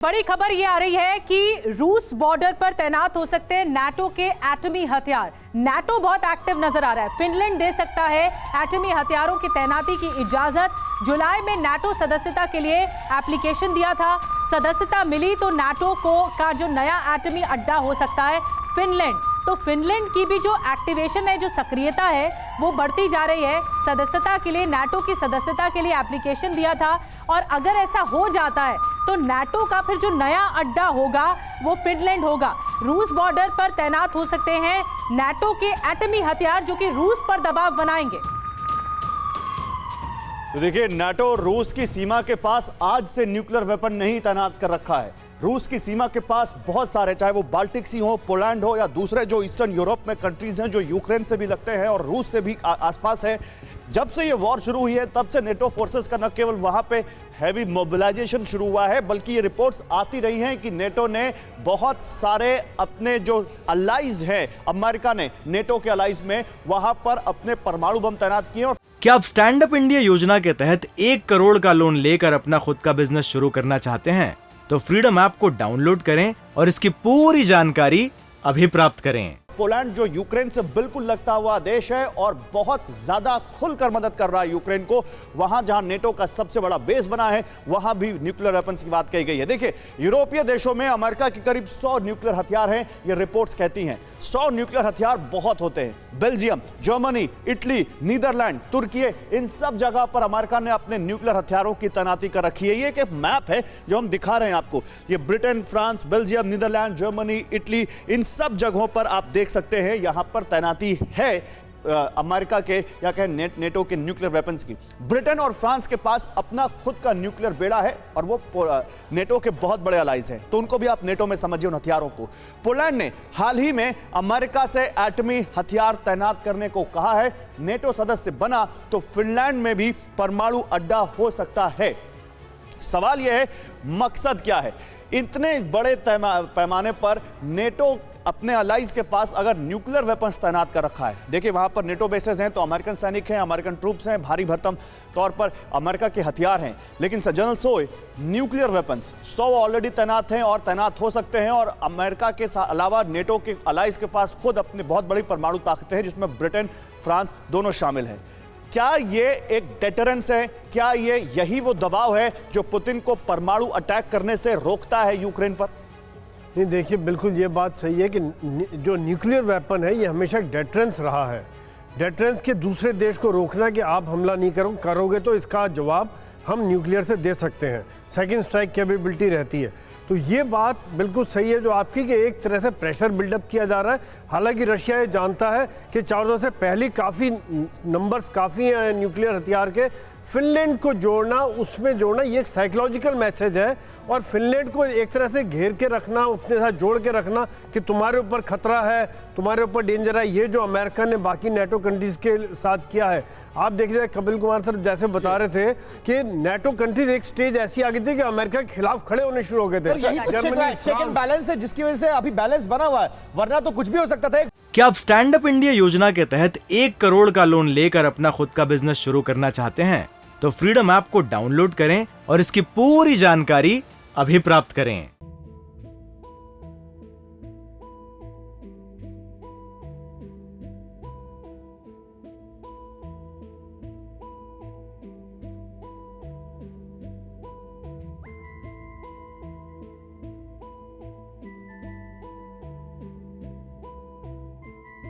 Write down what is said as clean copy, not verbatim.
बड़ी खबर ये आ रही है कि रूस बॉर्डर पर तैनात हो सकते हैं नाटो के एटमी हथियार। नाटो बहुत एक्टिव नजर आ रहा है। फिनलैंड दे सकता है एटमी हथियारों की तैनाती की इजाजत। जुलाई में नाटो सदस्यता के लिए एप्लीकेशन दिया था। सदस्यता मिली तो नाटो का जो नया एटमी अड्डा हो सकता है फिनलैंड। तो फिनलैंड की भी जो एक्टिवेशन है, जो सक्रियता है, वो बढ़ती जा रही है। सदस्यता के लिए, नाटो की सदस्यता के लिए एप्लीकेशन दिया था और अगर ऐसा हो जाता है तो नाटो का फिर जो नया अड्डा होगा वो फिनलैंड होगा। रूस बॉर्डर पर तैनात हो सकते हैं नाटो के एटमी हथियार जो कि रूस पर दबाव बनाएंगे। तो देखिए, नाटो रूस की सीमा के पास आज से न्यूक्लियर वेपन नहीं तैनात कर रखा है। रूस की सीमा के पास बहुत सारे, चाहे वो बाल्टिक सी हो, पोलैंड हो या दूसरे जो ईस्टर्न यूरोप में कंट्रीज हैं जो यूक्रेन से भी लगते हैं और रूस से भी आसपास है। जब से ये वॉर शुरू हुई है तब से नेटो फोर्सेस का न केवल वहां पे हैवी मोबिलाइजेशन शुरू हुआ है, बल्कि ये रिपोर्ट्स आती रही हैं कि नेटो ने बहुत सारे अपने जो अलाइज हैं, अमेरिका ने नेटो के अलाइज में वहां पर अपने परमाणु बम तैनात किए। और क्या आप स्टैंड अप इंडिया योजना के तहत 1 करोड़ का लोन लेकर अपना खुद का बिजनेस शुरू करना चाहते हैं? तो फ्रीडम ऐप को डाउनलोड करें और इसकी पूरी जानकारी अभी प्राप्त करें। पोलैंड जो यूक्रेन से बिल्कुल लगता हुआ देश है और बहुत ज्यादा खुलकर मदद कर रहा है यूक्रेन को, वहां जहां नेटो का सबसे बड़ा बेस बना है वहां भी न्यूक्लियर वेपन्स की बात कही गई है। देखिए, यूरोपीय देशों में अमेरिका के करीब 100 न्यूक्लियर हथियार हैं, ये रिपोर्ट्स कहती हैं। 100 न्यूक्लियर हथियार बहुत होते हैं। बेल्जियम, जर्मनी, इटली, नीदरलैंड, तुर्की, इन सब जगह पर अमेरिका ने अपने न्यूक्लियर हथियारों की तैनाती कर रखी है। ये एक मैप है जो हम दिखा रहे हैं आपको। ये Britain, France, Belgium, Netherland, Germany, Italy, इन सब जगहों पर आप देख सकते हैं यहां पर तैनाती है अमेरिका के या कहें नेटो के न्यूक्लियर वेपन्स की। ब्रिटेन और फ्रांस के पास अपना खुद का न्यूक्लियर बेड़ा है और वो नेटो के बहुत बड़े अलाइज हैं, तो उनको भी आप नेटो में समझिए उन हथियारों को। पोलैंड ने हाल ही में अमेरिका से एटमी हथियार तैनात करने को कहा है। नेटो सदस्य बना तो फिनलैंड में भी परमाणु अड्डा हो सकता है। सवाल यह है, मकसद क्या है? इतने बड़े पैमाने पर नेटो अपने अलाइज के पास अगर न्यूक्लियर वेपन्स तैनात कर रखा है, देखिए वहां पर नेटो बेसेस हैं तो अमेरिकन सैनिक हैं, अमेरिकन ट्रूप्स हैं, भारी भरकम तौर पर अमेरिका के हथियार हैं, लेकिन जनरल सोए न्यूक्लियर वेपन्स 100 ऑलरेडी तैनात हैं और तैनात हो सकते हैं। और अमेरिका के अलावा नेटो के अलाइज के पास खुद अपनी बहुत बड़ी परमाणु ताकतें हैं जिसमें ब्रिटेन, फ्रांस दोनों शामिल हैं। क्या ये एक डेटरेंस है? क्या ये यही वो दबाव है जो पुतिन को परमाणु अटैक करने से रोकता है यूक्रेन पर? नहीं, देखिए, बिल्कुल ये बात सही है कि जो न्यूक्लियर वेपन है ये हमेशा एक डेटरेंस रहा है। डेटरेंस के दूसरे देश को रोकना कि आप हमला नहीं करोगे तो इसका जवाब हम न्यूक्लियर से दे सकते हैं, सेकंड स्ट्राइक कैपेबिलिटी रहती है। तो ये बात बिल्कुल सही है जो आपकी, कि एक तरह से प्रेशर बिल्डअप किया जा रहा है। हालांकि रशिया ये जानता है कि चारों से पहले काफ़ी नंबर्स काफ़ी हैं न्यूक्लियर हथियार के। फिनलैंड को जोड़ना, उसमें जोड़ना, ये एक साइकोलॉजिकल मैसेज है और फिनलैंड को एक तरह से घेर के रखना, अपने साथ जोड़ के रखना कि तुम्हारे ऊपर खतरा है, तुम्हारे ऊपर डेंजर है। ये जो अमेरिका ने बाकी नेटो कंट्रीज के साथ किया है, आप देख रहे हैं कपिल कुमार सर जैसे बता रहे थे कि नेटो कंट्रीज एक स्टेज ऐसी आ गई थी कि अमेरिका के खिलाफ खड़े होने शुरू हो गए थे। चेक एंड बैलेंस है जिसकी वजह से अभी बैलेंस बना हुआ है, वरना तो कुछ भी हो सकता था। क्या आप स्टैंड अप इंडिया योजना के तहत 1 करोड़ का लोन लेकर अपना खुद का बिजनेस शुरू करना चाहते हैं? तो फ्रीडम ऐप को डाउनलोड करें और इसकी पूरी जानकारी अभी प्राप्त करें।